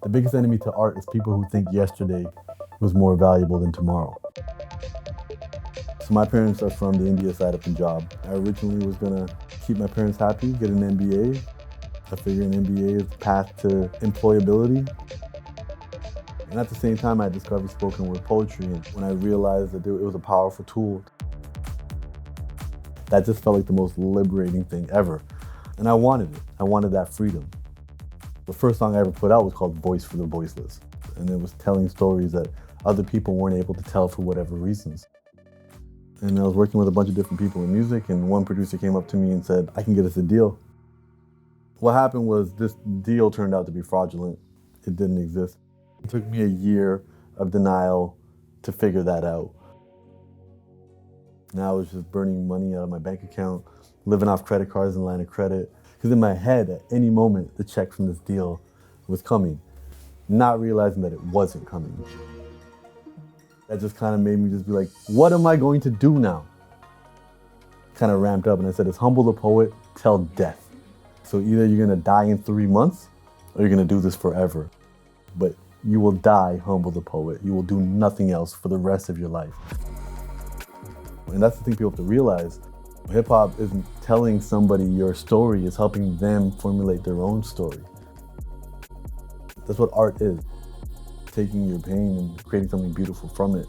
The biggest enemy to art is people who think yesterday was more valuable than tomorrow. So my parents are from the India side of Punjab. I originally was gonna keep my parents happy, get an MBA. I figure an MBA is the path to employability. And at the same time, I discovered spoken word poetry. And when I realized that it was a powerful tool, that just felt like the most liberating thing ever. And I wanted it. I wanted that freedom. The first song I ever put out was called Voice for the Voiceless. And it was telling stories that other people weren't able to tell for whatever reasons. And I was working with a bunch of different people in music, and one producer came up to me and said, I can get us a deal. What happened was this deal turned out to be fraudulent. It didn't exist. It took me a year of denial to figure that out. Now I was just burning money out of my bank account, living off credit cards and line of credit. Because in my head, at any moment, the check from this deal was coming, not realizing that it wasn't coming. That just kind of made me just be like, what am I going to do now? Kind of ramped up, and I said, it's humble the poet till death. So either you're gonna die in 3 months, or you're gonna do this forever. But you will die humble the poet. You will do nothing else for the rest of your life. And that's the thing people have to realize. Hip hop isn't telling somebody your story, it's helping them formulate their own story. That's what art is. Taking your pain and creating something beautiful from it.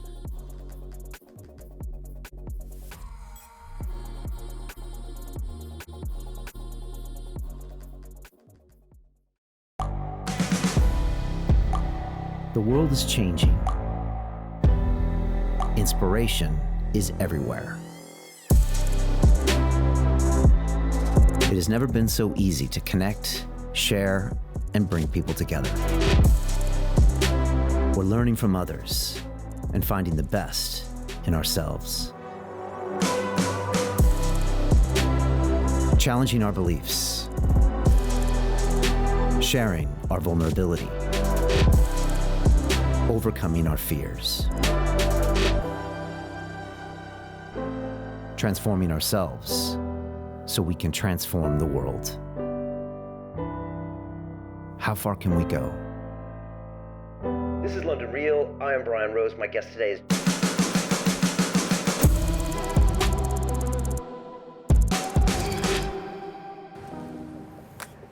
The world is changing. Inspiration is everywhere. It has never been so easy to connect, share, and bring people together. We're learning from others and finding the best in ourselves. Challenging our beliefs. Sharing our vulnerability. Overcoming our fears. Transforming ourselves so we can transform the world. How far can we go? This is London Real. I am Brian Rose. My guest today is...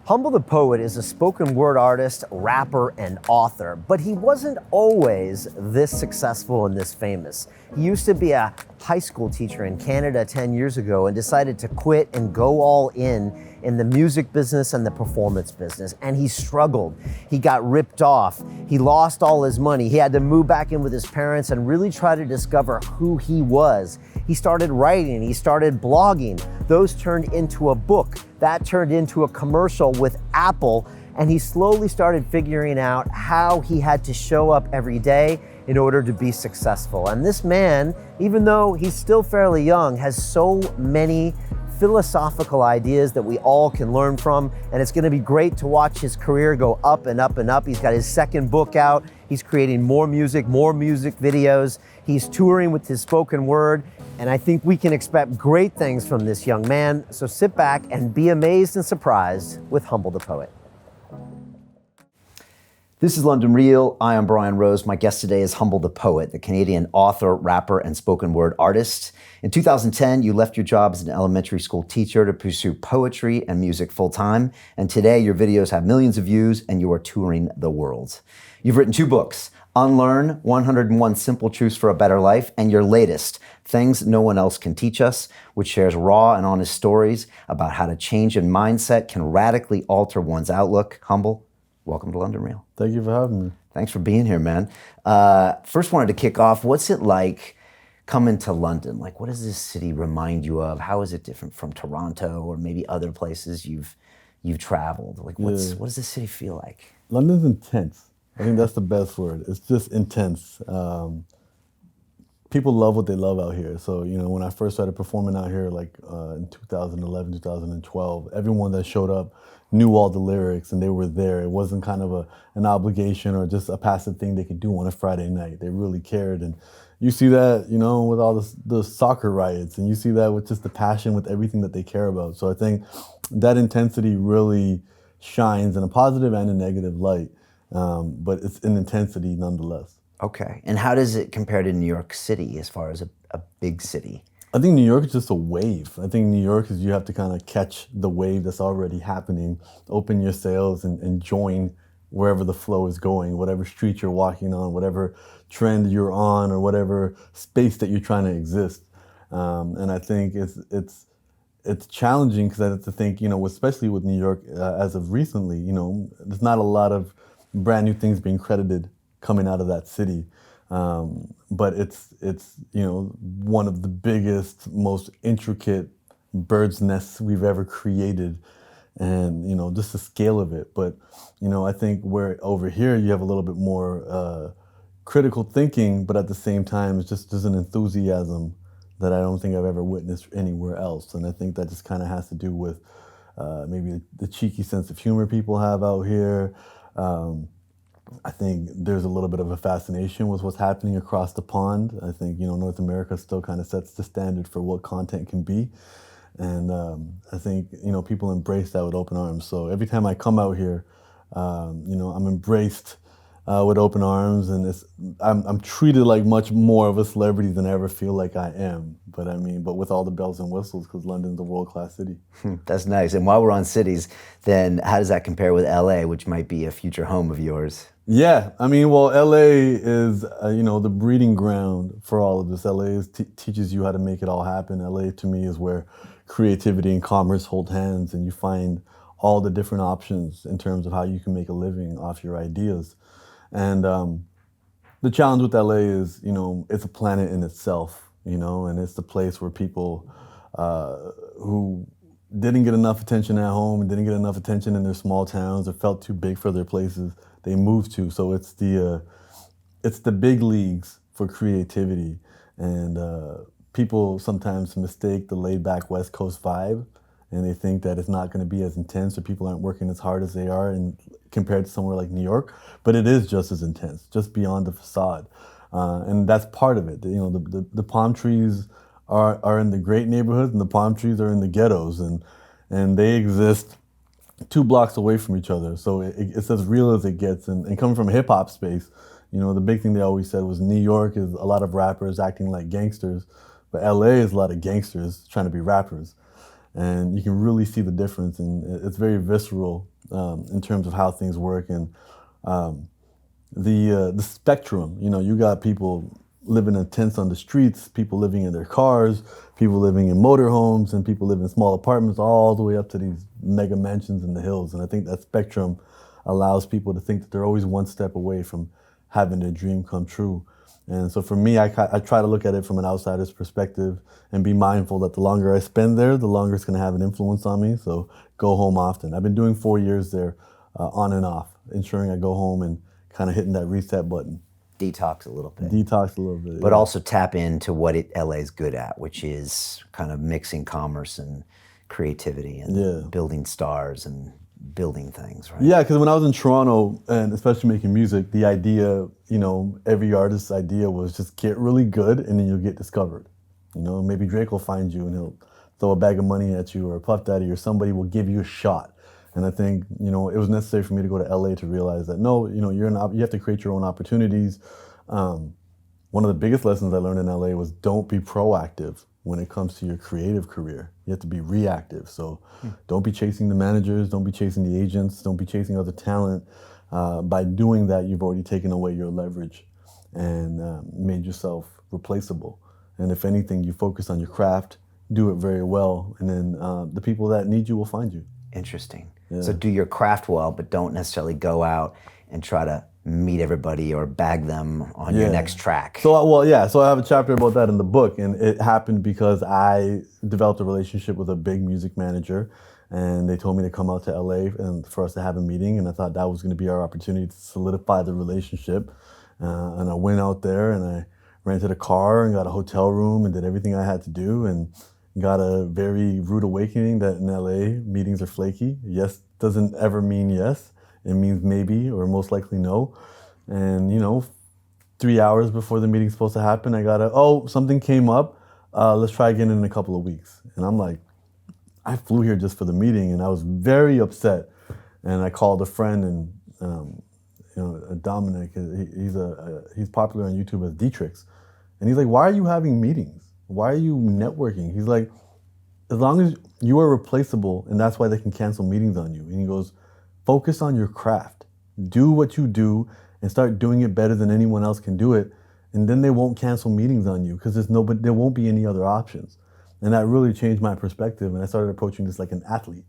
Humble the Poet is a spoken word artist, rapper, and author, but he wasn't always this successful and this famous. He used to be a high school teacher in Canada 10 years ago and decided to quit and go all in the music business and the performance business, and he struggled. He got ripped off. He lost all his money. He had to move back in with his parents and really try to discover who he was. He started writing, he started blogging. Those turned into a book. That turned into a commercial with Apple, and he slowly started figuring out how he had to show up every day in order to be successful. And this man, even though he's still fairly young, has so many philosophical ideas that we all can learn from, and it's gonna be great to watch his career go up and up and up. He's got his second book out. He's creating more music videos. He's touring with his spoken word, and I think we can expect great things from this young man. So sit back and be amazed and surprised with Humble the Poet. This is London Real. I am Brian Rose. My guest today is Humble the Poet, the Canadian author, rapper, and spoken word artist. In 2010, you left your job as an elementary school teacher to pursue poetry and music full-time. And today, your videos have millions of views and you are touring the world. You've written 2 books, UNLEARN, 101 Simple Truths for a Better Life, and your latest, Things No One Else Can Teach Us, which shares raw and honest stories about how to change a mindset can radically alter one's outlook. Humble, welcome to London Real. Thank you for having me. Thanks for being here, man. First wanted to kick off, what's it like coming to London? Like, what does this city remind you of? How is it different from Toronto or maybe other places you've traveled? Like, what does this city feel like? London's intense. I think that's the best word. It's just intense. People love what they love out here. So, you know, when I first started performing out here, like in 2011, 2012, everyone that showed up knew all the lyrics and they were there. It wasn't kind of an obligation or just a passive thing they could do on a Friday night. They really cared. And you see that, you know, with all the soccer riots, and you see that with just the passion with everything that they care about. So I think that intensity really shines in a positive and a negative light. but it's an intensity nonetheless. Okay. And how does it compare to New York City as far as a big city? I think New York is just a wave. I think New York is you have to kind of catch the wave that's already happening, open your sails and join wherever the flow is going, whatever street you're walking on, whatever trend you're on, or whatever space that you're trying to exist. And I think it's challenging because I have to think, especially with New York as of recently, there's not a lot of brand new things being credited coming out of that city. But it's one of the biggest, most intricate bird's nests we've ever created, and just the scale of it. But I think where over here you have a little bit more critical thinking, but at the same time it's just there's an enthusiasm that I don't think I've ever witnessed anywhere else, and I think that just kind of has to do with maybe the cheeky sense of humor people have out here. I think there's a little bit of a fascination with what's happening across the pond. I think, North America still kind of sets the standard for what content can be. And I think, people embrace that with open arms. So every time I come out here, I'm embraced with open arms, and I'm treated like much more of a celebrity than I ever feel like I am. But with all the bells and whistles, because London's a world-class city. That's nice. And while we're on cities, then how does that compare with LA, which might be a future home of yours? Yeah, LA is, the breeding ground for all of this. LA teaches you how to make it all happen. LA to me is where creativity and commerce hold hands, and you find all the different options in terms of how you can make a living off your ideas. And the challenge with LA is, it's a planet in itself, and it's the place where people who didn't get enough attention at home and didn't get enough attention in their small towns or felt too big for their places, they moved to. So it's the big leagues for creativity, and people sometimes mistake the laid back West Coast vibe, and they think that it's not going to be as intense, or people aren't working as hard as they are, and compared to somewhere like New York, but it is just as intense, just beyond the facade, and that's part of it. The palm trees are in the great neighborhoods, and the palm trees are in the ghettos, and they exist 2 blocks away from each other. So it's as real as it gets. And coming from a hip hop space, the big thing they always said was New York is a lot of rappers acting like gangsters, but LA is a lot of gangsters trying to be rappers. And you can really see the difference, and it's very visceral in terms of how things work. And the spectrum, you got people living in tents on the streets, people living in their cars, people living in motorhomes, and people live in small apartments, all the way up to these mega mansions in the hills. And I think that spectrum allows people to think that they're always one step away from having their dream come true. And so for me, I try to look at it from an outsider's perspective and be mindful that the longer I spend there, the longer it's going to have an influence on me. So go home often. I've been doing 4 years there on and off, ensuring I go home and kind of hitting that reset button. Detox a little bit. But yeah. Also tap into what LA is good at, which is kind of mixing commerce and creativity and building stars and building things, right? Yeah, because when I was in Toronto, and especially making music, the idea, every artist's idea was just get really good and then you'll get discovered. Maybe Drake will find you and he'll throw a bag of money at you, or Puff Daddy, or somebody will give you a shot. And I think, it was necessary for me to go to LA to realize that, no, you have to create your own opportunities. One of the biggest lessons I learned in LA was don't be proactive when it comes to your creative career. You have to be reactive. So don't be chasing the managers, don't be chasing the agents, don't be chasing other talent. By doing that, you've already taken away your leverage and made yourself replaceable. And if anything, you focus on your craft, do it very well, and then the people that need you will find you. Interesting. Yeah. So do your craft well, but don't necessarily go out and try to meet everybody or bag them on your next track. So I have a chapter about that in the book, and it happened because I developed a relationship with a big music manager, and they told me to come out to LA and for us to have a meeting, and I thought that was going to be our opportunity to solidify the relationship. And I went out there and I rented a car and got a hotel room and did everything I had to do, and got a very rude awakening that in LA meetings are flaky. Yes doesn't ever mean yes. It means maybe or most likely no. And 3 hours before the meeting's supposed to happen, I got something came up. Let's try again in a couple of weeks. And I'm like, I flew here just for the meeting, and I was very upset. And I called a friend and Dominic. He's popular on YouTube as Dietrich, and he's like, "Why are you having meetings? Why are you networking?" He's like, "As long as you are replaceable, and that's why they can cancel meetings on you." And he goes, "Focus on your craft. Do what you do, and start doing it better than anyone else can do it, and then they won't cancel meetings on you because there won't be any other options." And that really changed my perspective, and I started approaching this like an athlete,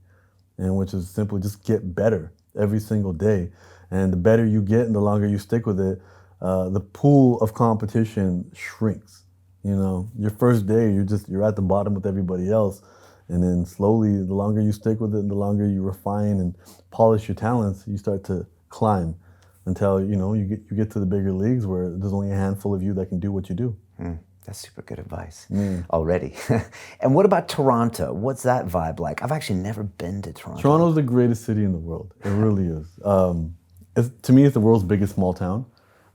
and which is simply just get better every single day. And the better you get and the longer you stick with it, the pool of competition shrinks. You know, your first day, you're at the bottom with everybody else. And then slowly, the longer you stick with it and the longer you refine and polish your talents, you start to climb until, you know, you get to the bigger leagues where there's only a handful of you that can do what you do. That's super good advice already. And what about Toronto? What's that vibe like? I've actually never been to Toronto. Toronto's the greatest city in the world. It really is. To me, it's the world's biggest small town.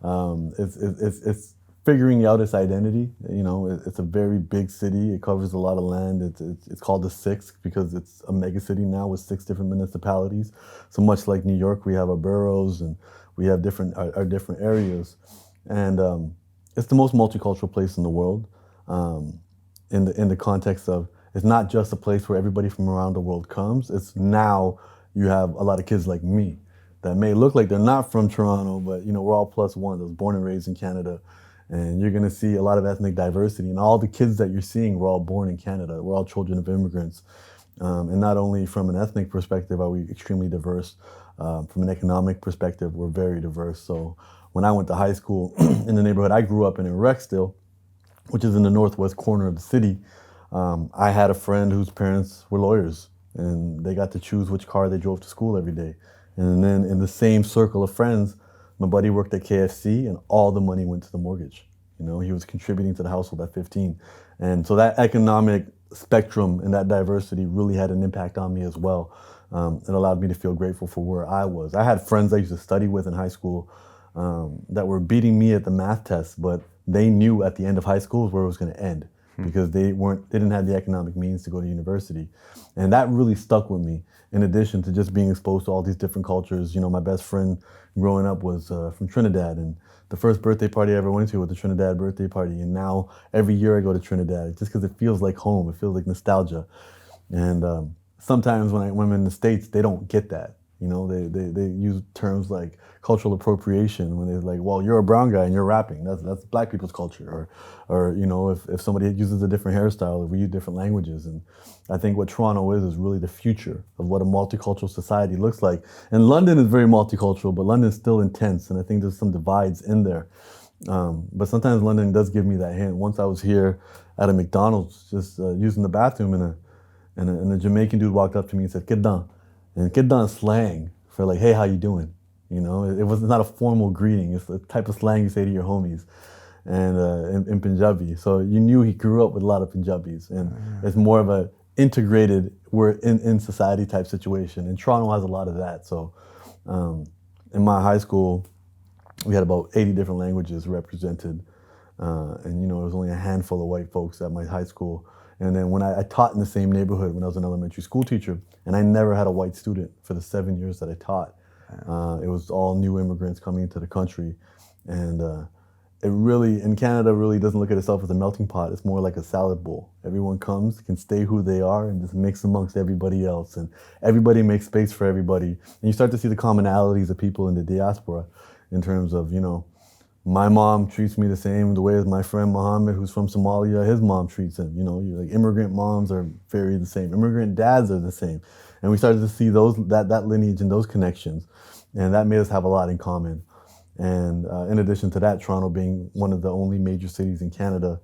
It's figuring out its identity. You know, it's a very big city. It covers a lot of land. It's called the Six because it's a mega city now with 6 different municipalities. So much like New York, we have our boroughs and we have our different areas. And it's the most multicultural place in the world. In the context of it's not just a place where everybody from around the world comes. It's now you have a lot of kids like me that may look like they're not from Toronto, but you know we're all plus one. I was born and raised in Canada. And you're gonna see a lot of ethnic diversity. And all the kids that you're seeing were all born in Canada. We're all children of immigrants. And not only from an ethnic perspective are we extremely diverse, from an economic perspective, we're very diverse. So when I went to high school in the neighborhood I grew up in Rexdale, which is in the northwest corner of the city, I had a friend whose parents were lawyers. And they got to choose which car they drove to school every day. And then in the same circle of friends, my buddy worked at KFC and all the money went to the mortgage. You know, he was contributing to the household at 15. And so that economic spectrum and that diversity really had an impact on me as well. It allowed me to feel grateful for where I was. I had friends I used to study with in high school that were beating me at the math test, but they knew at the end of high school where it was going to end because they didn't have the economic means to go to university. And that really stuck with me, in addition to just being exposed to all these different cultures. You know, my best friend growing up was from Trinidad, and the first birthday party I ever went to was the Trinidad birthday party. And now every year I go to Trinidad just because it feels like home. It feels like nostalgia. And sometimes when I'm in the States, they don't get that. You know, they use terms like cultural appropriation when they're like, well, you're a brown guy and you're rapping. That's black people's culture. Or you know, if somebody uses a different hairstyle, if we use different languages. And I think what Toronto is really the future of what a multicultural society looks like. And London is very multicultural, but London's still intense. And I think there's some divides in there. But sometimes London does give me that hint. Once I was here at a McDonald's, just using the bathroom, and a Jamaican dude walked up to me and said, "Get down." And get done slang for like, hey, how you doing? You know, it was not a formal greeting. It's the type of slang you say to your homies, and in Punjabi. So you knew he grew up with a lot of Punjabis, and it's more of a integrated, we're in society type situation. And Toronto has a lot of that. So in my high school, we had about 80 different languages represented, and you know, there was only a handful of white folks at my high school. And then when I taught in the same neighborhood when I was an elementary school teacher, and I never had a white student for the 7 years that I taught. It was all new immigrants coming into the country. And it really, in Canada, really doesn't look at itself as a melting pot. It's more like a salad bowl. Everyone comes, can stay who they are, and just mix amongst everybody else. And everybody makes space for everybody. And you start to see the commonalities of people in the diaspora in terms of, you know, my mom treats me the same the way as my friend Mohammed, who's from Somalia, his mom treats him. You know, like immigrant moms are very the same. Immigrant dads are the same. And we started to see that lineage and those connections. And that made us have a lot in common. And in addition to that, Toronto being one of the only major cities in Canada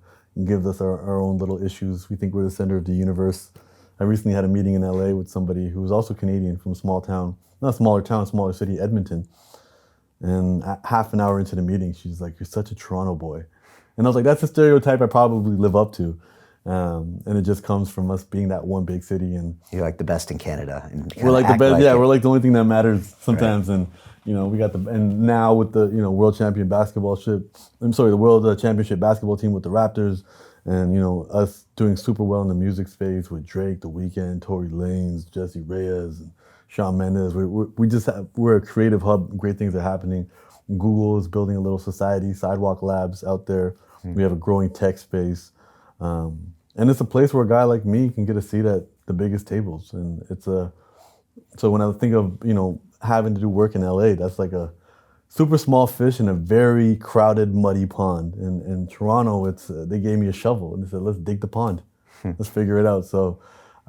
gives us our own little issues. We think we're the center of the universe. I recently had a meeting in LA with somebody who was also Canadian from a small town, not a smaller town, smaller city, Edmonton. And half an hour into the meeting, she's like, "You're such a Toronto boy." And I was like, that's a stereotype I probably live up to. And it just comes from us being that one big city. And you're like the best in Canada. And we're like the best, we're like the only thing that matters sometimes. Right. And, you know, we got and now with the, you know, the World Championship basketball team with the Raptors. And, you know, us doing super well in the music space with Drake, The Weeknd, Tory Lanez, Jesse Reyes, and Shawn Mendes. We're a creative hub. Great things are happening. Google is building a little society, Sidewalk Labs out there. We have a growing tech space. And it's a place where a guy like me can get a seat at the biggest tables. And so when I think of, having to do work in LA, that's like a super small fish in a very crowded, muddy pond. In Toronto, they gave me a shovel and they said, let's dig the pond. Let's figure it out. So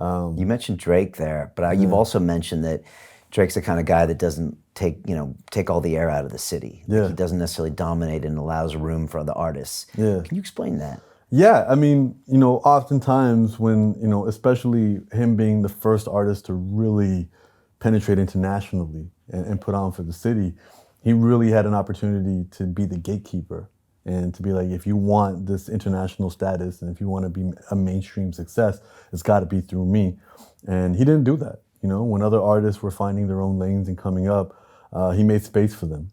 you mentioned Drake there, but you've also mentioned that Drake's the kind of guy that doesn't take all the air out of the city. Yeah. He doesn't necessarily dominate and allows room for other artists. Yeah. Can you explain that? Yeah, I mean, oftentimes when, especially him being the first artist to really penetrate internationally and put on for the city, he really had an opportunity to be the gatekeeper and to be like, if you want this international status and if you want to be a mainstream success, it's got to be through me. And he didn't do that. When other artists were finding their own lanes and coming up, he made space for them.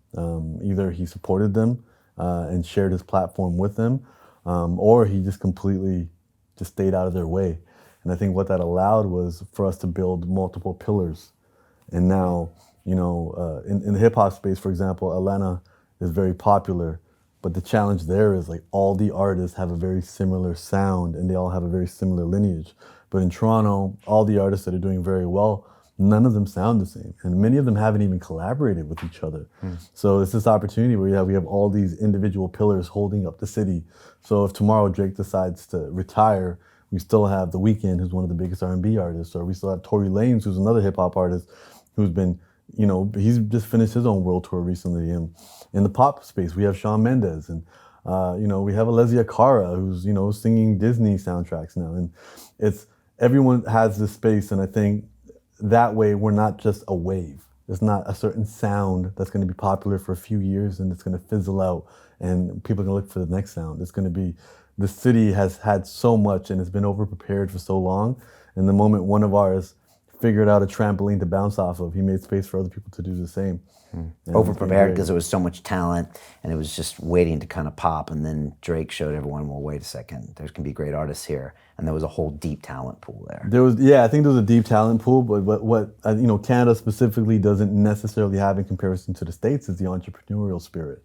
Either he supported them and shared his platform with them, or he just completely just stayed out of their way. And I think what that allowed was for us to build multiple pillars. And now, in the hip hop space, for example, Atlanta is very popular, but the challenge there is like all the artists have a very similar sound and they all have a very similar lineage. But in Toronto, all the artists that are doing very well, none of them sound the same. And many of them haven't even collaborated with each other. So it's this opportunity where we have all these individual pillars holding up the city. So if tomorrow Drake decides to retire, we still have The Weeknd, who's one of the biggest R&B artists, or we still have Tory Lanez, who's another hip hop artist, who's been, he's just finished his own world tour recently. And in the pop space, we have Shawn Mendes, and we have Alessia Cara, who's singing Disney soundtracks now. And everyone has this space, and I think that way we're not just a wave. There's not a certain sound that's going to be popular for a few years and it's going to fizzle out and people are going to look for the next sound. It's going to be, the city has had so much and it's been overprepared for so long. And the moment one of ours figured out a trampoline to bounce off of, he made space for other people to do the same. Overprepared because there was so much talent and it was just waiting to kind of pop. And then Drake showed everyone, well, wait a second, there's going to be great artists here. And there was a whole deep talent pool there. I think there was a deep talent pool, but what Canada specifically doesn't necessarily have in comparison to the States is the entrepreneurial spirit.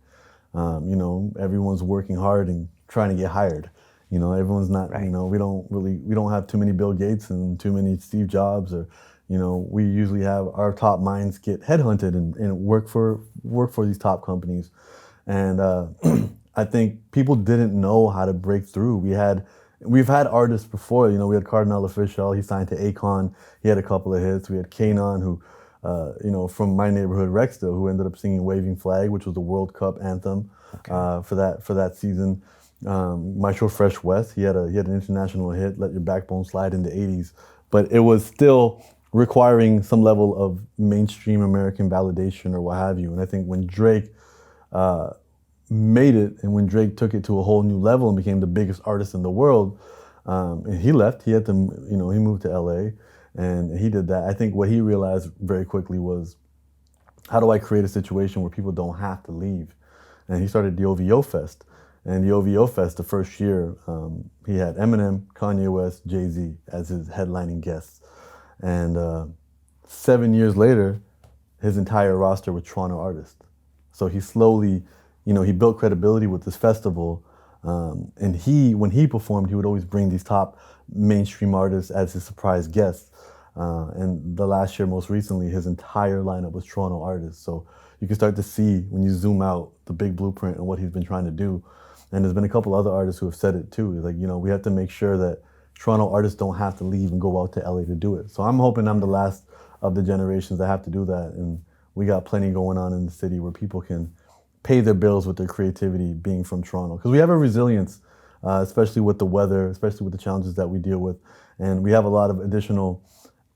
Everyone's working hard and trying to get hired. Everyone's not, right. We don't have too many Bill Gates and too many Steve Jobs, or, we usually have our top minds get headhunted and work for these top companies. And I think people didn't know how to break through. We've had artists before, we had Cardinal Official, he signed to Akon, he had a couple of hits. We had Kanon, who, from my neighborhood, Rexdale, who ended up singing Waving Flag, which was the World Cup anthem for that season. Maestro Fresh West, he had an international hit, Let Your Backbone Slide, in the 80s, but it was still requiring some level of mainstream American validation or what have you. And I think when Drake made it and when Drake took it to a whole new level and became the biggest artist in the world, and he left, he had to, he moved to LA and he did that. I think what he realized very quickly was, how do I create a situation where people don't have to leave? And he started the OVO Fest. And the OVO Fest, the first year, he had Eminem, Kanye West, Jay-Z as his headlining guests. And 7 years later, his entire roster was Toronto artists. So he slowly, he built credibility with this festival. And when he performed, he would always bring these top mainstream artists as his surprise guests. And the last year, most recently, his entire lineup was Toronto artists. So you can start to see, when you zoom out, the big blueprint and what he's been trying to do. And there's been a couple other artists who have said it too. Like, we have to make sure that Toronto artists don't have to leave and go out to LA to do it. So I'm hoping I'm the last of the generations that have to do that. And we got plenty going on in the city where people can pay their bills with their creativity being from Toronto. Because we have a resilience, especially with the weather, especially with the challenges that we deal with. And we have a lot of additional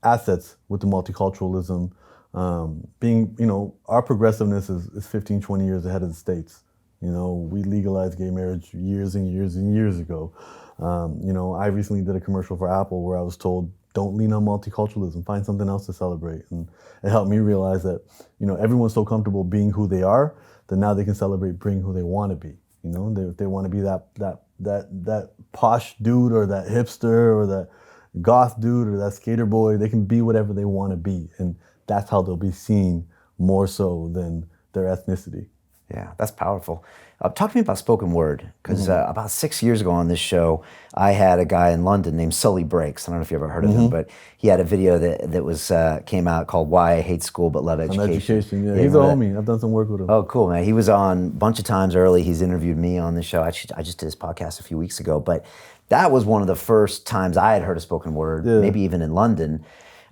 assets with the multiculturalism. Our progressiveness is 15, 20 years ahead of the States. We legalized gay marriage years and years and years ago. I recently did a commercial for Apple where I was told, don't lean on multiculturalism, find something else to celebrate. And it helped me realize that, everyone's so comfortable being who they are that now they can celebrate being who they want to be. If they want to be that posh dude or that hipster or that goth dude or that skater boy, they can be whatever they want to be. And that's how they'll be seen more so than their ethnicity. Yeah, that's powerful. Talk to me about spoken word, because about 6 years ago on this show, I had a guy in London named Sully Breaks. I don't know if you ever heard of him, but he had a video that was came out called "Why I Hate School But Love On Education." education, yeah. you He's a remember that? homie. I've done some work with him. Oh, cool, man. He was on a bunch of times early. He's interviewed me on the show. I just did his podcast a few weeks ago, but that was one of the first times I had heard a spoken word, Yeah. maybe even in London.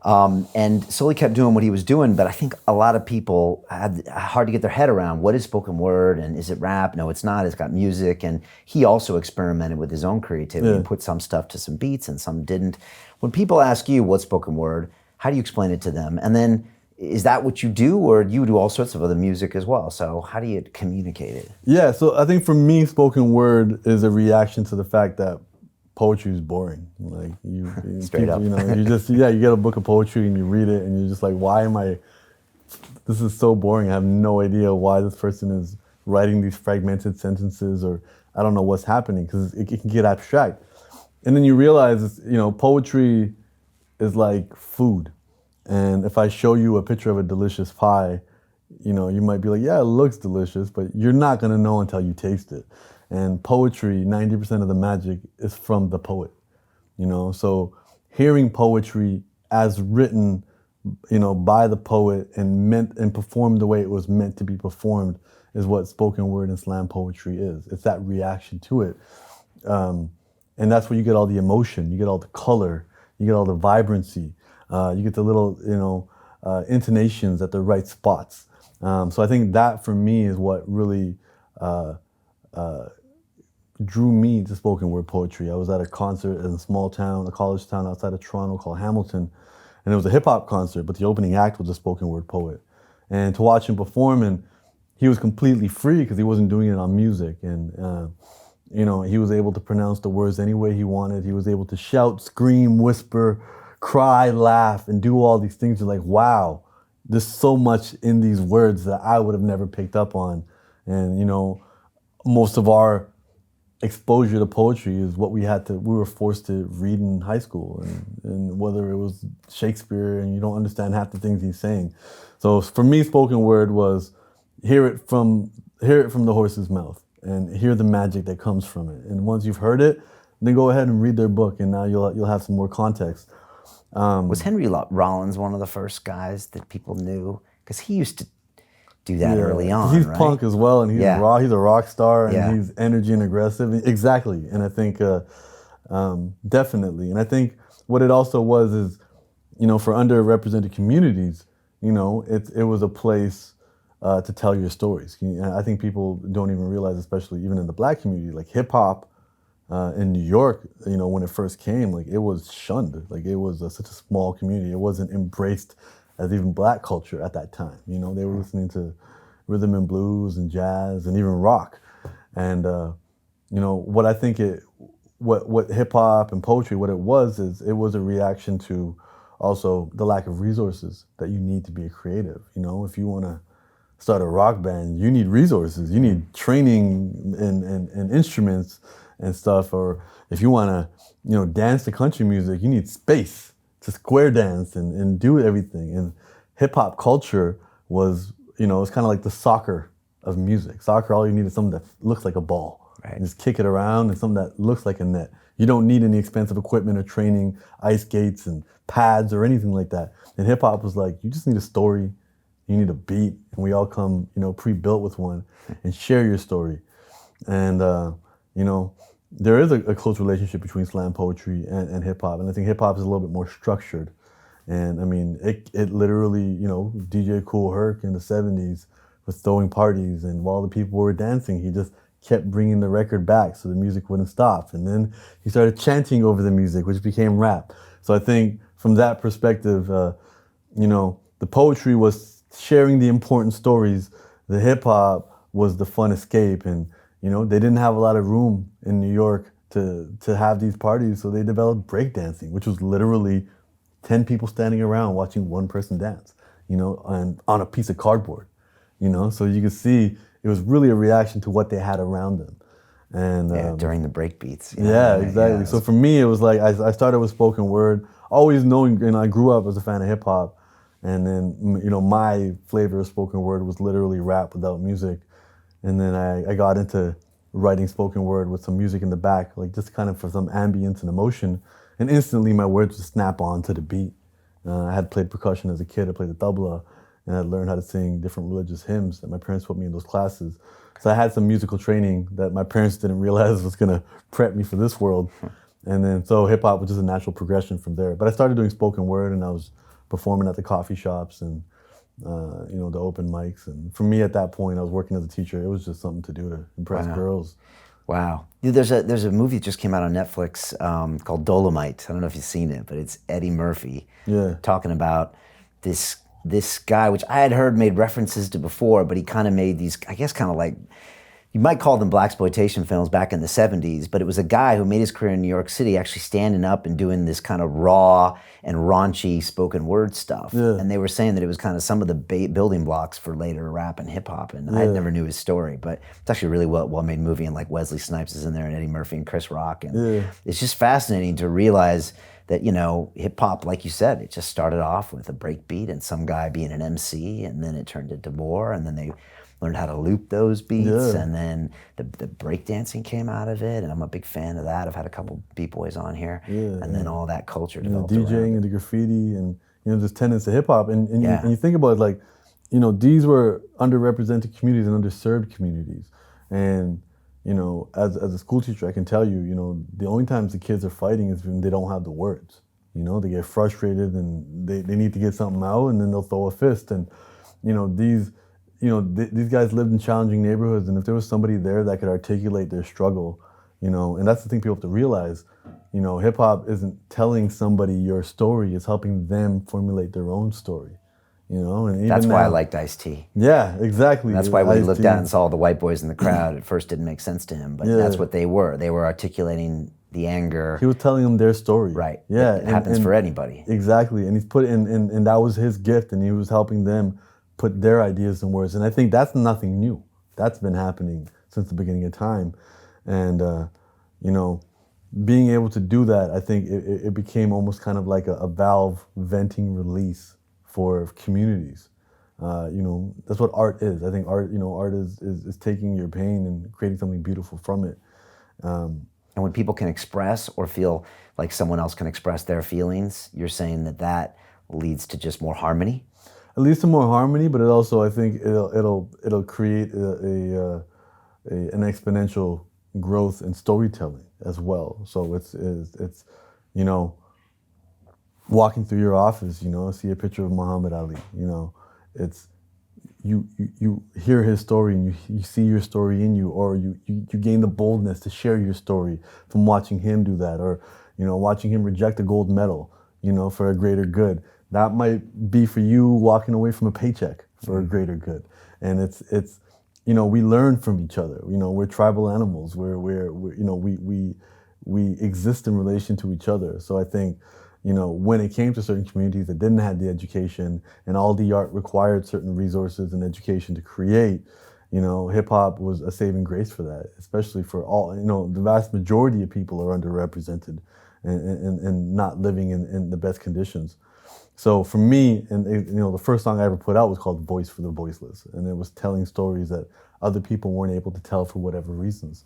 And Sully kept doing what he was doing, but I think a lot of people had hard to get their head around what is spoken word and is it rap? No, it's not. It's got music. And he also experimented with his own creativity and put some stuff to some beats and some didn't. When people ask you what's spoken word, how do you explain it to them? And then is that what you do, or you do all sorts of other music as well? So how do you communicate it? Yeah, so I think for me, spoken word is a reaction to the fact that poetry is boring. Like Straight up. you know, you just you get a book of poetry and you read it and you're just like, why am I? This is so boring. I have no idea why this person is writing these fragmented sentences, or I don't know what's happening, because it can get abstract. And then you realize, poetry is like food. And if I show you a picture of a delicious pie, you might be like, yeah, it looks delicious, but you're not gonna know until you taste it. And poetry, 90% of the magic is from the poet, So hearing poetry as written, by the poet and performed the way it was meant to be performed is what spoken word and slam poetry is. It's that reaction to it. And that's where you get all the emotion, you get all the color, you get all the vibrancy, you get the little, intonations at the right spots. So I think that for me is what really drew me to spoken word poetry. I was at a concert in a small town, a college town outside of Toronto called Hamilton, and it was a hip hop concert, but the opening act was a spoken word poet. And to watch him perform, and he was completely free because he wasn't doing it on music, and he was able to pronounce the words any way he wanted. He was able to shout, scream, whisper, cry, laugh, and do all these things. You're like, wow, there's so much in these words that I would have never picked up on. And most of our exposure to poetry is what we were forced to read in high school, and whether it was Shakespeare and you don't understand half the things he's saying. So for me, spoken word was hear it from the horse's mouth and hear the magic that comes from it. And once you've heard it, then go ahead and read their book, and now you'll have some more context. Was Henry Rollins one of the first guys that people knew? Because he used to do that early on, He's right? punk as well, and he's raw. He's a rock star, and he's energy and aggressive. Exactly, and I think definitely. And I think what it also was is, for underrepresented communities, it was a place to tell your stories. I think people don't even realize, especially even in the Black community, like hip hop in New York, when it first came, like it was shunned. Like it was such a small community. It wasn't embraced as even Black culture at that time. They were listening to rhythm and blues and jazz and even rock. And what I think what hip hop and poetry, what it was is it was a reaction to also the lack of resources that you need to be a creative. If you want to start a rock band, you need resources. You need training and instruments and stuff. Or if you want to, dance to country music, you need space to square dance and do everything. And hip hop culture was, it's kind of like the soccer of music. Soccer, all you need is something that looks like a ball. Right. You just kick it around and something that looks like a net. You don't need any expensive equipment or training, ice skates and pads or anything like that. And hip hop was like, you just need a story, you need a beat, and we all come, pre-built with one, and share your story. And, there is a close relationship between slam poetry and hip hop, and I think hip hop is a little bit more structured. And I mean, it literally, DJ Kool Herc in the 70s was throwing parties, and while the people were dancing, he just kept bringing the record back so the music wouldn't stop. And then he started chanting over the music, which became rap. So I think from that perspective, the poetry was sharing the important stories. The hip hop was the fun escape, and they didn't have a lot of room in New York to have these parties, so they developed breakdancing, which was literally 10 people standing around watching one person dance, on a piece of cardboard, So you could see it was really a reaction to what they had around them. And during the break beats. Yeah, exactly. Yeah, so for me, it was like I started with spoken word, always knowing, I grew up as a fan of hip hop, and then my flavor of spoken word was literally rap without music. And then I got into writing spoken word with some music in the back, like just kind of for some ambience and emotion. And instantly my words would snap on to the beat. I had played percussion as a kid. I played the tabla, and I learned how to sing different religious hymns that my parents put me in those classes. So I had some musical training that my parents didn't realize was gonna prep me for this world. And then so hip hop was just a natural progression from there. But I started doing spoken word, and I was performing at the coffee shops and the open mics. And for me at that point, I was working as a teacher. It was just something to do to impress girls. Wow. There's a movie that just came out on Netflix called Dolomite. I don't know if you've seen it, but it's Eddie Murphy talking about this guy, which I had heard made references to before, but he kind of made these, I guess, kind of like, you might call them blaxploitation films back in the 70s, but it was a guy who made his career in New York City actually standing up and doing this kind of raw and raunchy spoken word stuff. Yeah. And they were saying that it was kind of some of the building blocks for later rap and hip hop. And I never knew his story, but it's actually a really well-made movie. And like Wesley Snipes is in there and Eddie Murphy and Chris Rock. And it's just fascinating to realize that, hip hop, like you said, it just started off with a break beat and some guy being an MC, and then it turned into more, and then they learned how to loop those beats, and then the breakdancing came out of it, and I'm a big fan of that. I've had a couple B-boys on here, and then all that culture developed DJing and the graffiti and just tenets of hip hop, and you think about it, like, these were underrepresented communities and underserved communities, and as a school teacher, I can tell you, the only times the kids are fighting is when they don't have the words. They get frustrated and they need to get something out, and then they'll throw a fist, and these guys lived in challenging neighborhoods, and if there was somebody there that could articulate their struggle, and that's the thing people have to realize, hip hop isn't telling somebody your story, it's helping them formulate their own story, and even that's why I liked Ice-T. Yeah, exactly. That's why when he looked out and saw all the white boys in the crowd, at first didn't make sense to him, but that's what they were. They were articulating the anger. He was telling them their story. Right. Yeah. It happens for anybody. Exactly. And he's put in, and that was his gift, and he was helping them put their ideas in words. And I think that's nothing new. That's been happening since the beginning of time. And, being able to do that, I think it became almost kind of like a valve venting release for communities. That's what art is. I think art is taking your pain and creating something beautiful from it. And when people can express or feel like someone else can express their feelings, you're saying that leads to just more harmony? It leads to more harmony, but it also, I think, it'll create an exponential growth in storytelling as well. So it's walking through your office, see a picture of Muhammad Ali, it's you hear his story and you see your story in you, or you gain the boldness to share your story from watching him do that, or watching him reject a gold medal, for a greater good. That might be for you walking away from a paycheck for a greater good. And it's we learn from each other. We're tribal animals. We exist in relation to each other. So I think, when it came to certain communities that didn't have the education and all the art required certain resources and education to create, hip hop was a saving grace for that, especially for all, the vast majority of people are underrepresented and not living in the best conditions. So for me, and the first song I ever put out was called Voice for the Voiceless, and it was telling stories that other people weren't able to tell for whatever reasons.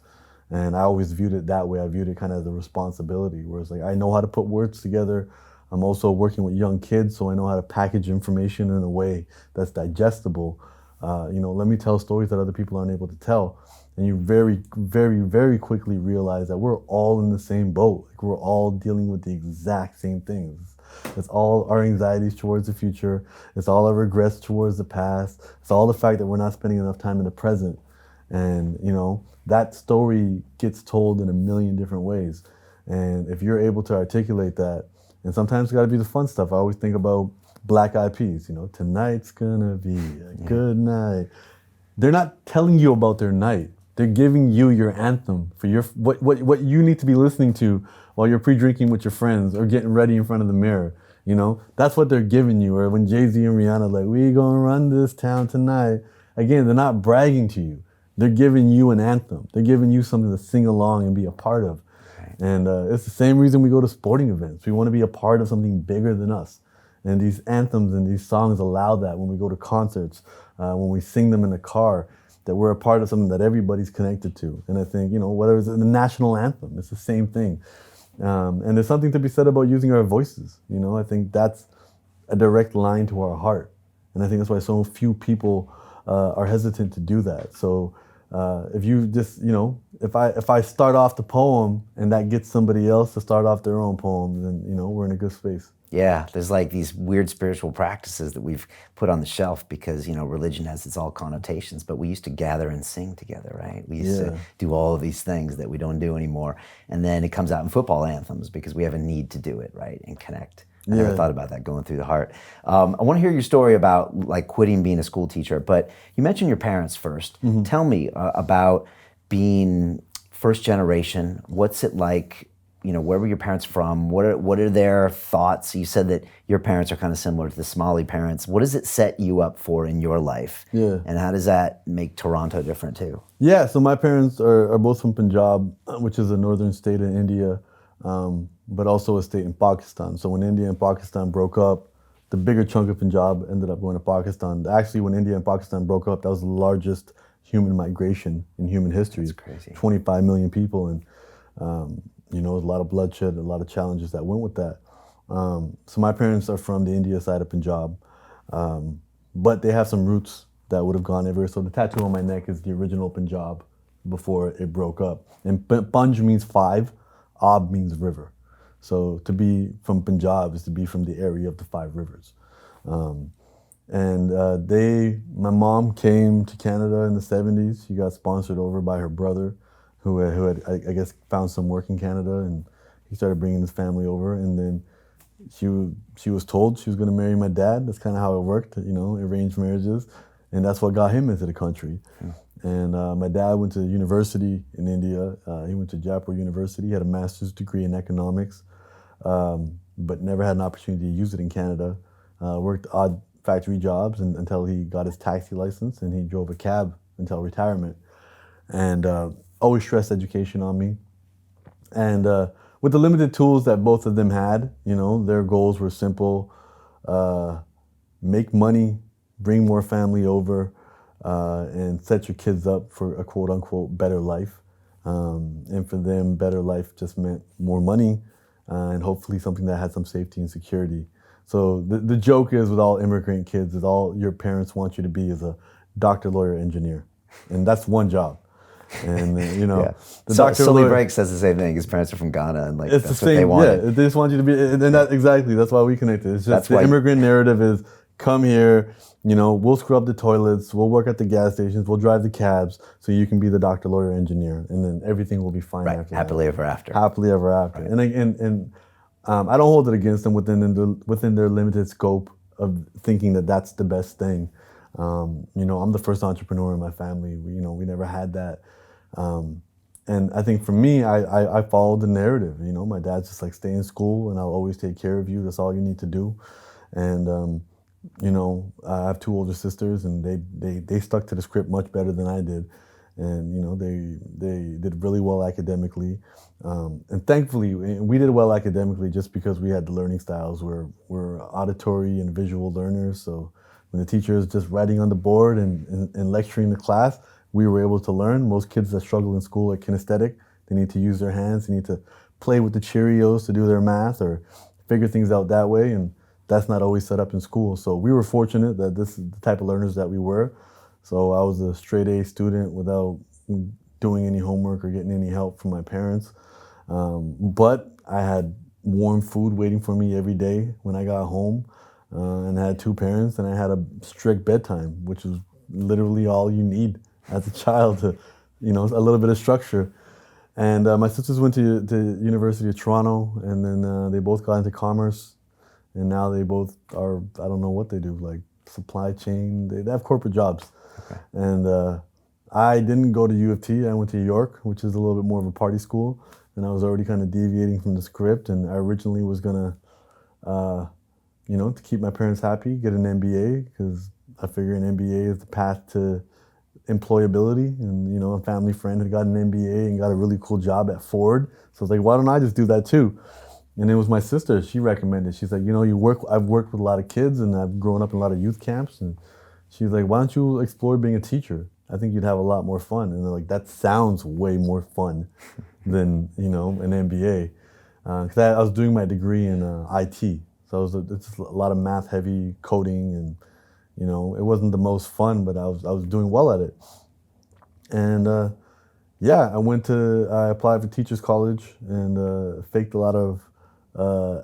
And I always viewed it that way. I viewed it kind of as a responsibility, where it's like, I know how to put words together. I'm also working with young kids, so I know how to package information in a way that's digestible. Let me tell stories that other people aren't able to tell. And you very, very, very quickly realize that we're all in the same boat. Like, we're all dealing with the exact same things. It's all our anxieties towards the future. It's all our regrets towards the past. It's all the fact that we're not spending enough time in the present. And, that story gets told in a million different ways. And if you're able to articulate that, and sometimes it's got to be the fun stuff. I always think about Black Eyed Peas, tonight's gonna be a good night. They're not telling you about their night. They're giving you your anthem for your what you need to be listening to while you're pre-drinking with your friends or getting ready in front of the mirror. That's what they're giving you. Or when Jay-Z and Rihanna are like, we gonna run this town tonight. Again, they're not bragging to you. They're giving you an anthem. They're giving you something to sing along and be a part of. Right. And it's the same reason we go to sporting events. We want to be a part of something bigger than us. And these anthems and these songs allow that when we go to concerts, when we sing them in the car. that we're a part of something that everybody's connected to. And I think, whether it's the national anthem, it's the same thing. And there's something to be said about using our voices. I think that's a direct line to our heart. And I think that's why so few people are hesitant to do that. So if you just, if I start off the poem and that gets somebody else to start off their own poem, then, we're in a good space. Yeah, there's like these weird spiritual practices that we've put on the shelf because, religion has its all connotations, but we used to gather and sing together, right? We used to do all of these things that we don't do anymore. And then it comes out in football anthems because we have a need to do it, right? And connect. I never thought about that going through the heart. I want to hear your story about like quitting being a school teacher, but you mentioned your parents first. Mm-hmm. Tell me about being first generation. What's it like? Where were your parents from? What are their thoughts? You said that your parents are kind of similar to the Somali parents. What does it set you up for in your life? Yeah. And how does that make Toronto different too? Yeah, so my parents are both from Punjab, which is a northern state in India, but also a state in Pakistan. So when India and Pakistan broke up, the bigger chunk of Punjab ended up going to Pakistan. Actually, when India and Pakistan broke up, that was the largest human migration in human history. That's crazy. 25 million people, and there was a lot of bloodshed, a lot of challenges that went with that. So my parents are from the India side of Punjab, but they have some roots that would have gone everywhere. So the tattoo on my neck is the original Punjab before it broke up. And Punj means 5, Ab means river. So to be from Punjab is to be from the area of the 5 rivers. My mom came to Canada in the 70s. She got sponsored over by her brother, who had, I guess, found some work in Canada, and he started bringing his family over. And then she was told she was going to marry my dad. That's kind of how it worked, arranged marriages. And that's what got him into the country. And my dad went to university in India. He went to Jaipur University. He had a master's degree in economics, but never had an opportunity to use it in Canada. Worked odd factory jobs until he got his taxi license, and he drove a cab until retirement. And always stressed education on me. And with the limited tools that both of them had, their goals were simple: make money, bring more family over, and set your kids up for a quote unquote better life. And for them, better life just meant more money and hopefully something that had some safety and security. So the joke is with all immigrant kids is all your parents want you to be is a doctor, lawyer, engineer. And that's one job. And the doctor, Sully lawyer, Brake says the same thing. His parents are from Ghana, and it's that's the what same. they wanted. Yeah, they just want you to be, and exactly. That's why we connected. It's just That's the why- immigrant narrative is come here. We'll scrub the toilets. We'll work at the gas stations. We'll drive the cabs, so you can be the doctor, lawyer, engineer, and then everything will be fine Right, after happily that. ever after. Happily ever after. Right. And I don't hold it against them within their limited scope of thinking that that's the best thing. I'm the first entrepreneur in my family. We never had that. And I think for me, I followed the narrative. My dad's just like, stay in school and I'll always take care of you. That's all you need to do. And, I have 2 older sisters, and they stuck to the script much better than I did. And, they did really well academically. And thankfully, we did well academically just because we had the learning styles. We're auditory and visual learners. So when the teacher is just writing on the board and lecturing the class, we were able to learn. Most kids that struggle in school are kinesthetic. They need to use their hands. They need to play with the Cheerios to do their math or figure things out that way. And that's not always set up in school. So we were fortunate that this is the type of learners that we were. So I was a straight A student without doing any homework or getting any help from my parents. But I had warm food waiting for me every day when I got home. And I had 2 parents, and I had a strict bedtime, which is literally all you need as a child to, a little bit of structure. And my sisters went to University of Toronto, and then they both got into commerce. And now they both are, I don't know what they do, like supply chain. They have corporate jobs. Okay. And I didn't go to U of T. I went to York, which is a little bit more of a party school. And I was already kind of deviating from the script. And I originally was going to, to keep my parents happy, get an MBA, because I figure an MBA is the path to employability. And, a family friend had got an MBA and got a really cool job at Ford. So I was like, why don't I just do that too? And it was my sister, she recommended. She's like, I've worked with a lot of kids, and I've grown up in a lot of youth camps. And she's like, why don't you explore being a teacher? I think you'd have a lot more fun. And they're like, that sounds way more fun than, you know, an MBA. Because I was doing my degree in IT. So it's a lot of math heavy coding, and, you know, it wasn't the most fun, but I was doing well at it. And yeah, I applied for teachers college and faked a lot of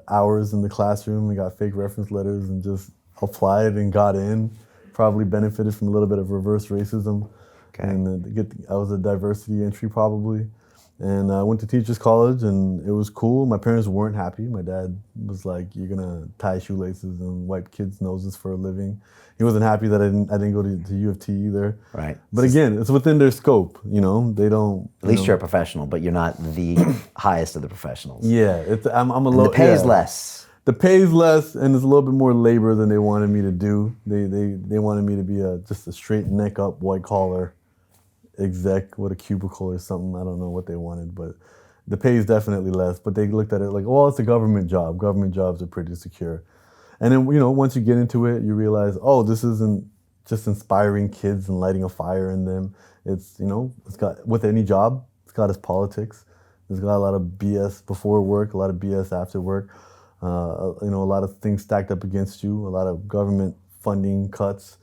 hours in the classroom and got fake reference letters and just applied and got in. Probably benefited from a little bit of reverse racism. Okay. And I was a diversity entry probably. And I went to teachers college and it was cool. My parents weren't happy. My dad was like, "You're gonna tie shoelaces and wipe kids' noses for a living." He wasn't happy that I didn't go to U of T either. Right. But again, it's within their scope. You know, they don't. At least you're a professional, but you're not the highest of the professionals. Yeah, I'm a And low. the pay is yeah. less. The pay is less, and it's a little bit more labor than they wanted me to do. They wanted me to be just a straight neck up white collar exec with a cubicle or something. I don't know what they wanted, but the pay is definitely less. But they looked at it like, well, it's a government job. Government jobs are pretty secure. And then, you know, once you get into it, you realize, oh, this isn't just inspiring kids and lighting a fire in them. It's, you know, it's got, with any job, it's got its politics. There's got a lot of BS before work, a lot of BS after work. You know, a lot of things stacked up against you, a lot of government funding cuts.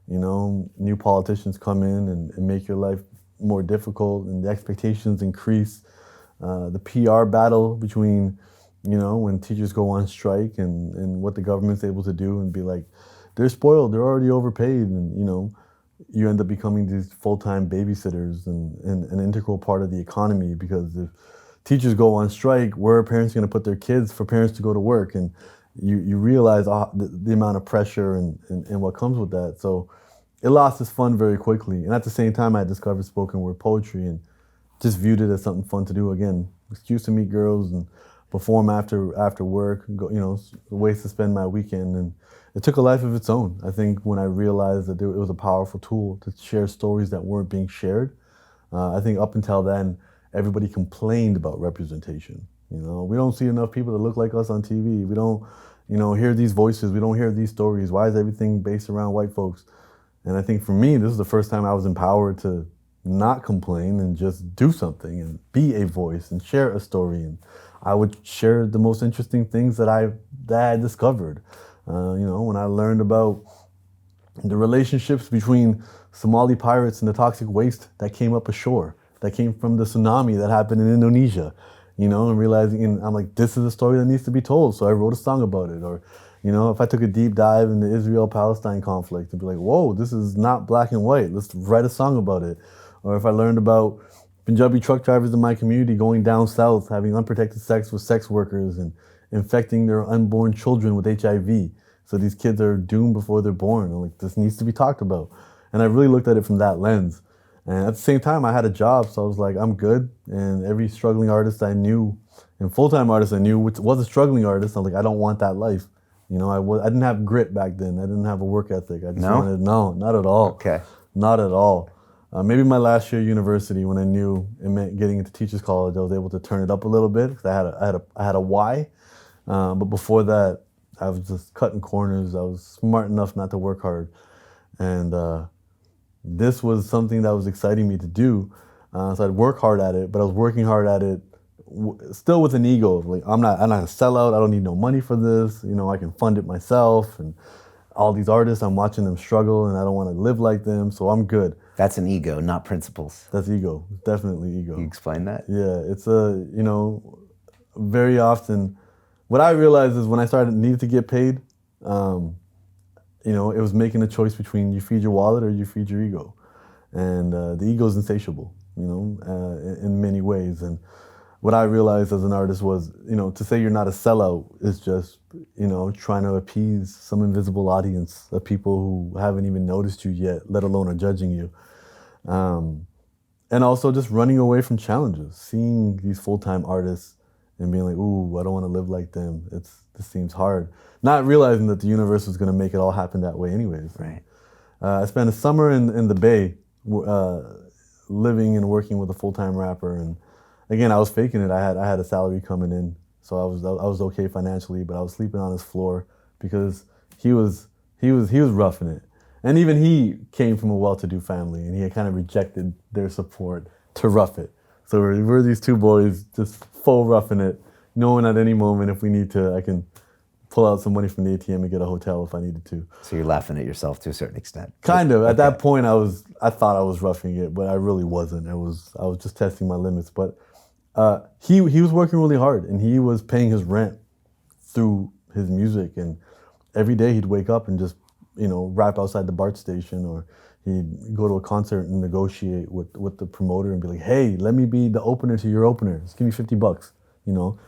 You know, new politicians come in and make your life more difficult, and the expectations increase. The PR battle between, you know, when teachers go on strike and what the government's able to do and be like, they're spoiled, they're already overpaid, and, you know, you end up becoming these full-time babysitters and an integral part of the economy, because if teachers go on strike, where are parents going to put their kids for parents to go to work? And you realize the amount of pressure and what comes with that. So it lost its fun very quickly. And at the same time, I discovered spoken word poetry and just viewed it as something fun to do. Again, excuse to meet girls and perform after work, go, you know, ways to spend my weekend. And it took a life of its own. I think when I realized that it was a powerful tool to share stories that weren't being shared. I think up until then, everybody complained about representation. You know, we don't see enough people that look like us on TV. We don't, you know, hear these voices. We don't hear these stories. Why is everything based around white folks? And I think for me, this is the first time I was empowered to not complain and just do something and be a voice and share a story. And I would share the most interesting things that I discovered. You know, when I learned about the relationships between Somali pirates and the toxic waste that came up ashore, that came from the tsunami that happened in Indonesia, you know, and realizing, and I'm like, this is a story that needs to be told. So I wrote a song about it. Or, you know, if I took a deep dive in the Israel-Palestine conflict and be like, whoa, this is not black and white, let's write a song about it. Or if I learned about Punjabi truck drivers in my community going down south, having unprotected sex with sex workers and infecting their unborn children with HIV. So these kids are doomed before they're born. I'm like, this needs to be talked about. And I really looked at it from that lens. And at the same time, I had a job, so I was like, I'm good. And every struggling artist I knew, and full-time artist I knew, which was a struggling artist, I'm like, I don't want that life. You know, I didn't have grit back then. I didn't have a work ethic. I just wanted, no, not at all. Okay. Not at all. Maybe my last year of university, when I knew it meant getting into teachers college, I was able to turn it up a little bit because I had a why. But before that, I was just cutting corners. I was smart enough not to work hard. And this was something that was exciting me to do. So I'd work hard at it, but I was working hard at it still with an ego. Like, I'm not a sellout. I don't need no money for this. You know, I can fund it myself. And all these artists, I'm watching them struggle, and I don't want to live like them, so I'm good. That's an ego, not principles. That's ego. Definitely ego. Can you explain that? Yeah, it's you know, very often, what I realized is when I needed to get paid, you know, it was making a choice between you feed your wallet or you feed your ego. And the ego is insatiable, you know, in many ways. And what I realized as an artist was, you know, to say you're not a sellout is just, you know, trying to appease some invisible audience of people who haven't even noticed you yet, let alone are judging you. And also just running away from challenges, seeing these full-time artists and being like, ooh, I don't want to live like them. This seems hard. Not realizing that the universe was going to make it all happen that way anyways. Right. I spent a summer in the Bay living and working with a full-time rapper. And again, I was faking it. I had a salary coming in, so I was okay financially, but I was sleeping on his floor because he was roughing it. And even he came from a well-to-do family, and he had kind of rejected their support to rough it. So we're these two boys just full roughing it, knowing at any moment if we need to, I can pull out some money from the ATM and get a hotel if I needed to. So you're laughing at yourself to a certain extent. Kind of. At that point, I thought I was roughing it, but I really wasn't. I was just testing my limits. But he was working really hard, and he was paying his rent through his music. And every day he'd wake up and just, rap outside the BART station, or he'd go to a concert and negotiate with the promoter and be like, hey, let me be the opener to your opener. Just give me $50.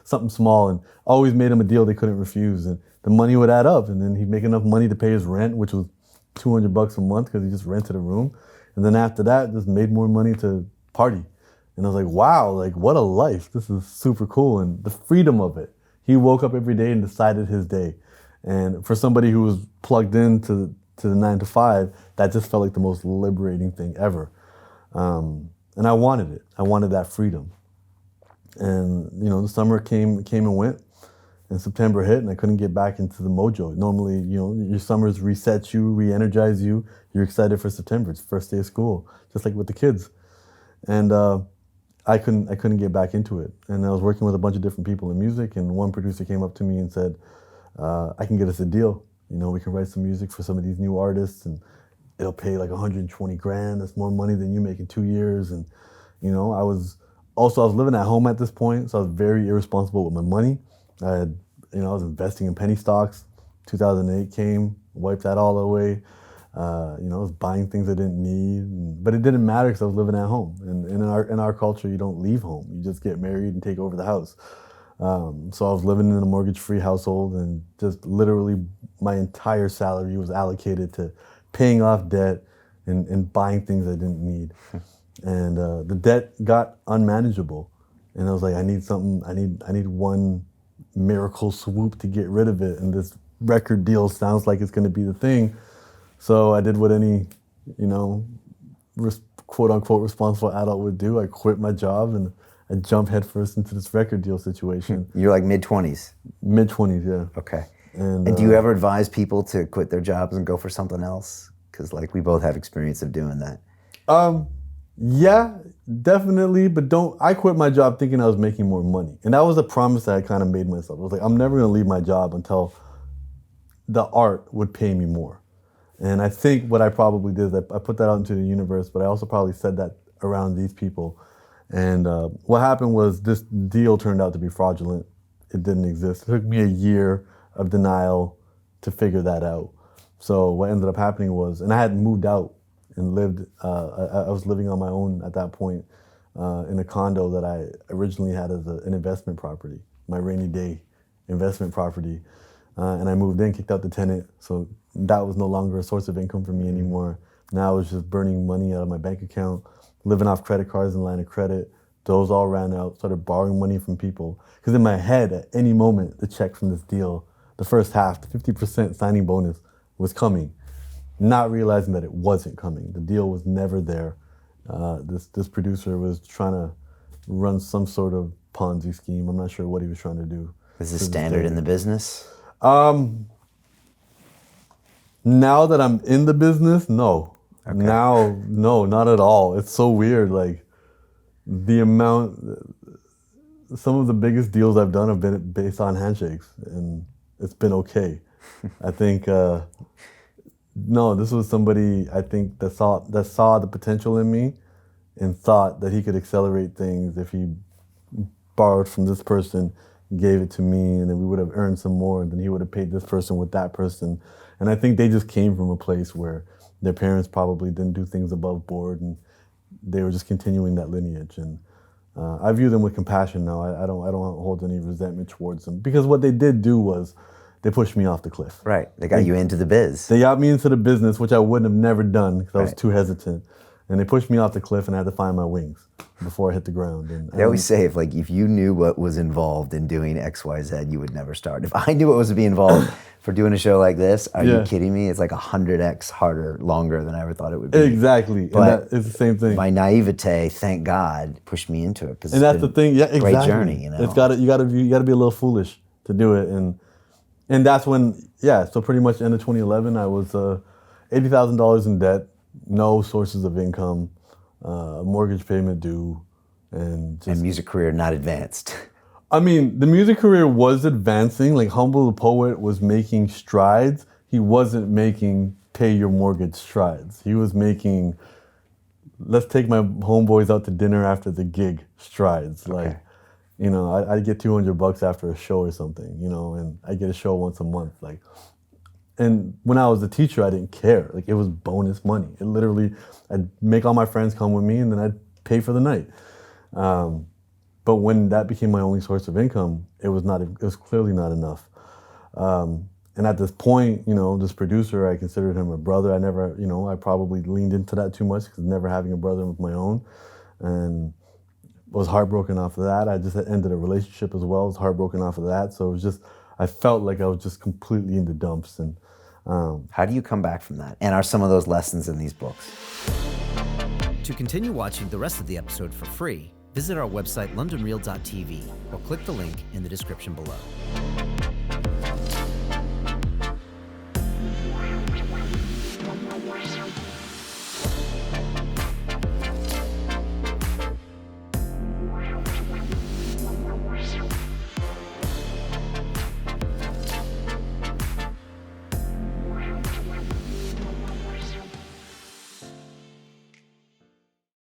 Something small, and always made him a deal they couldn't refuse. And the money would add up, and then he'd make enough money to pay his rent, which was $200 a month because he just rented a room. And then after that, just made more money to party. And I was like, wow, like what a life. This is super cool. And the freedom of it. He woke up every day and decided his day. And for somebody who was plugged into the 9 to 5, that just felt like the most liberating thing ever. And I wanted it. I wanted that freedom. And the summer came and went, and September hit, and I couldn't get back into the mojo. Normally, your summers reset you, re-energize you. You're excited for September. It's the first day of school, just like with the kids. And I couldn't get back into it. And I was working with a bunch of different people in music, and one producer came up to me and said, I can get us a deal. We can write some music for some of these new artists, and it'll pay like 120 grand. That's more money than you make in 2 years. And I was living at home at this point, so I was very irresponsible with my money. I was investing in penny stocks. 2008 came, wiped that all away. I was buying things I didn't need, but it didn't matter because I was living at home. And in our culture, you don't leave home. You just get married and take over the house. So I was living in a mortgage-free household, and just literally my entire salary was allocated to paying off debt and buying things I didn't need. And the debt got unmanageable, and I was like, I need something. I need one miracle swoop to get rid of it. And this record deal sounds like it's going to be the thing. So I did what any, quote unquote responsible adult would do. I quit my job and I jumped headfirst into this record deal situation. You're like mid-20s? Mid-20s, yeah. Okay. And do you ever advise people to quit their jobs and go for something else? Because we both have experience of doing that. Yeah, definitely. But I quit my job thinking I was making more money. And that was a promise that I kind of made myself. I was like, I'm never going to leave my job until the art would pay me more. And I think what I probably did is I put that out into the universe, but I also probably said that around these people. And what happened was this deal turned out to be fraudulent. It didn't exist. It took me a year of denial to figure that out. So what ended up happening was, and I had moved out and lived, I was living on my own at that point in a condo that I originally had as an investment property, my rainy day investment property. And I moved in, kicked out the tenant, so that was no longer a source of income for me anymore. Now I was just burning money out of my bank account, living off credit cards and line of credit. Those all ran out, started borrowing money from people. Because in my head, at any moment, the check from this deal, the first half, the 50% signing bonus was coming, not realizing that it wasn't coming. The deal was never there. This producer was trying to run some sort of Ponzi scheme. I'm not sure what he was trying to do. Is this standard in the business? Now that I'm in the business, no. Okay. Now, no, not at all. It's so weird. Like the amount, some of the biggest deals I've done have been based on handshakes, and it's been okay. I think, no, this was somebody I think that saw the potential in me and thought that he could accelerate things if he borrowed from this person, gave it to me, and then we would have earned some more, and then he would have paid this person with that person. And I think they just came from a place where their parents probably didn't do things above board, and they were just continuing that lineage. And I view them with compassion now. I don't hold any resentment towards them, because what they did do was they pushed me off the cliff. Right. They got you into the biz. They got me into the business, which I wouldn't have never done because I was too hesitant. And they pushed me off the cliff, and I had to find my wings before I hit the ground. And they always say, if you knew what was involved in doing X, Y, Z, you would never start. If I knew what was to be involved for doing a show like this, are you kidding me? It's like 100x harder, longer than I ever thought it would be. Exactly. But it's the same thing. My naivete, thank God, pushed me into it. And that's the thing. Yeah, exactly. Great journey. It's you gotta be a little foolish to do it. And that's when, so pretty much end of 2011, I was $80,000 in debt, no sources of income, mortgage payment due, and And music career not advanced. I mean, the music career was advancing. Like Humble the Poet was making strides. He wasn't making pay your mortgage strides. He was making, let's take my homeboys out to dinner after the gig strides. Like, you know, I'd get $200 after a show or something, you know, and I get a show once a month. Like, and when I was a teacher, I didn't care. Like, it was bonus money. It literally, I'd make all my friends come with me and then I'd pay for the night. But when that became my only source of income, it was clearly not enough. And at this point, you know, this producer, I considered him a brother. I probably leaned into that too much because never having a brother of my own, and was heartbroken off of that. I just had ended a relationship as well. I was heartbroken off of that. So it was just, I felt like I was just completely in the dumps. And How do you come back from that? And are some of those lessons in these books? To continue watching the rest of the episode for free, visit our website londonreal.tv or click the link in the description below.